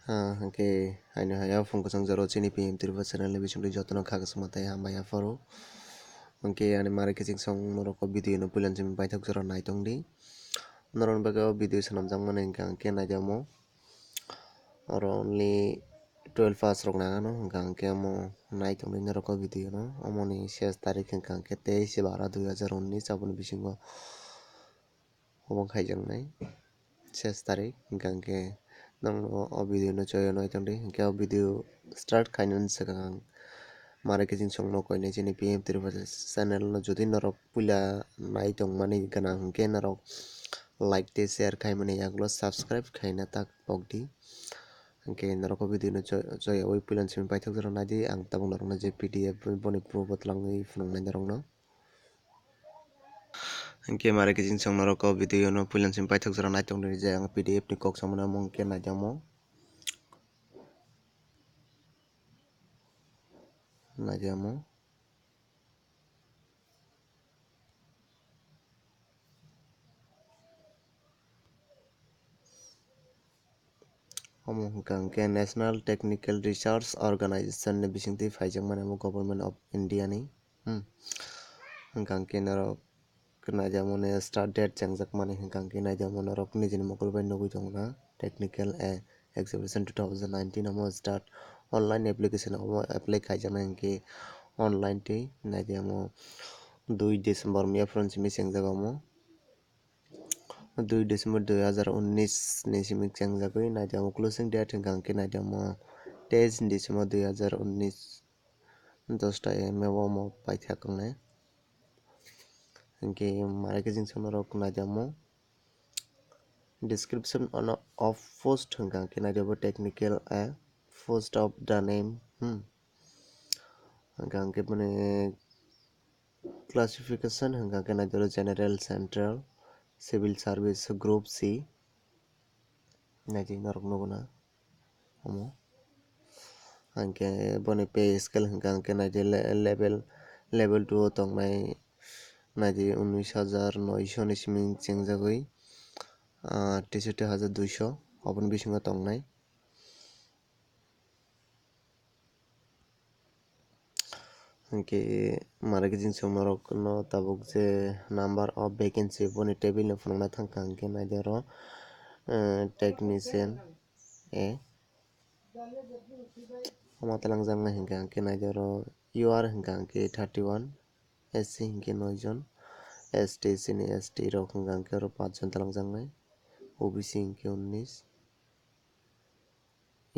Hangke haino haya phone kusang jaro chini PM Tripura channel ni bisingri jotno khagas matai hambaya foro hangke ani mare kising song noroko video no pulan chimi baithok jora naitongdi noron baga video sanamjak mane hingka hangke naijamo oro only 12 pass rok nangano hingka hangke amo naitongdi noroko video no amoni ses tarik hingka hangke 23/12/2019 aboni bisingo obo khaijaknai ses tarik hingka hangke nang o video no choyo naitongdi hingke o video start khainani swkang mare kising song no koinai chini PM Tripura channel no jodi norok puila naitongmani ganang hingke norok like tei share khaimani yagulo subscribe khaina tak pokdi hingke noroko video no choyoi puilan chimi paithok jora naidi ang tabuk norokno je PDF boni proof bo twlangui phunuknai norokno hingke mare kising song noroko video no puilan chimi paithok jora naitongdi je ang PDF ni kok samani amo hingke naijamo omo hingka hangke National Technical Research Organization ni bisingtwi phaijakmani amo Government of India ni hingka hangke norok naijamo ni start date changjakmani hingka hangke naijamo norok nini mokol bai nugui tongo technical exhibition 2019 amo start online application amo apply khaijaknai hingke online tei naijamo 2 December maiphuru simi chengjak amo 2 December 2019 ni simi chengjagui naijamo closing date hingka hangke naijamo 23 December 2019 10 ta am omo paithak ongnai hingke mare kising song norok naijamo description of post hingka hangke naijamo technical post of the name hingka hangke boni classification hingka hangke naijalo general central civil service group C naiji norok nuguna omo hingke boni pay scale hingka hangke naiji level 2 o tongnai naiji 19,900 ni simi chengjagui 63,200 oboni bisingo tongnai hingke mare kising song norok no tabuk je number of vacancy boni table no phunuknai thangka hingke naidi oro technician omo talangjaknai hingka hangke naidi oro UR hingka hangke 31 SC hingke 9 jon ST chini ST rok hingka hangke oro 5 jon talangjaknai OBC hingke 19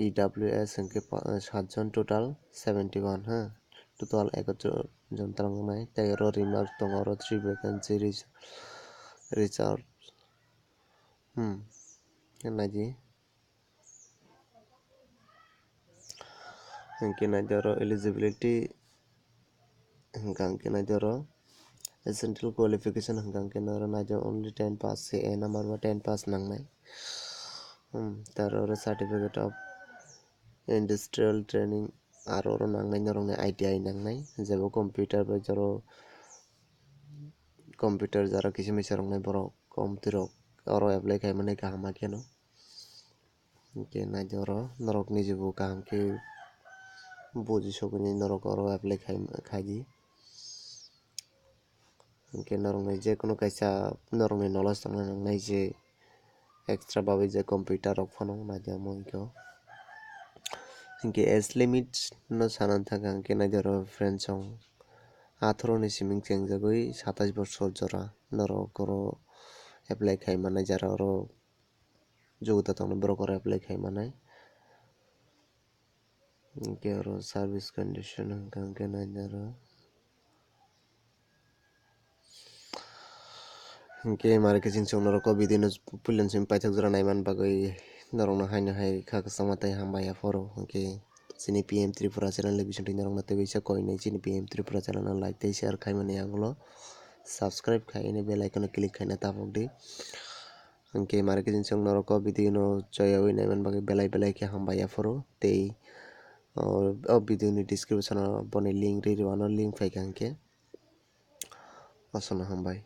EWS hingke 7 jon total 71 total 71 jon talangjaknai tei oro remark tongo oro 3 vacancy reserve naidi hingke naidi oro eligibility hingka hangke naidi oro essential qualification hingka hangke oro naidi only 10 pass CA number bo 10 pass nangnai tar oro certificate of industrial training aro oro nangnai norok ni ITI nangnai jebo computer bai jaro computer jara kisa misa roknai borok komtui rok oro apply khaimani kaham keno hingke naidi oro norok nijibo kaham khe bujisogoni norok oro apply khaidi hingke norok ni jekono kaisa norok ni knowledge tongna nangnai je extra babai je computer rok phano naidi amo hingke age limit no sanani thangka hingke naidi oro friendsong 18 ni simi chengjagui 27 bochor jora norok oro apply khaimanai jara oro jogoda tongnai borok oro apply khaimanai hingke oro service condition hingka hangke naidi oro hingke mare kising song noroko video no puilan chimi paithok jora naimani bagui norok no haino hai kha kwchangma tei hambaya foro hingke chini PM Tripura channel ni bisingtwi norok no tebisa koinai chini PM Tripura channel no like tei share khaimani yagulo subscribe khaini bell icon no click khaina tapokdi hingke mare kising song noroko video no choyoi naimani bagui belai khe hambaya foro tei o video ni description o boni link rerewano link paikha hingke asano hambai।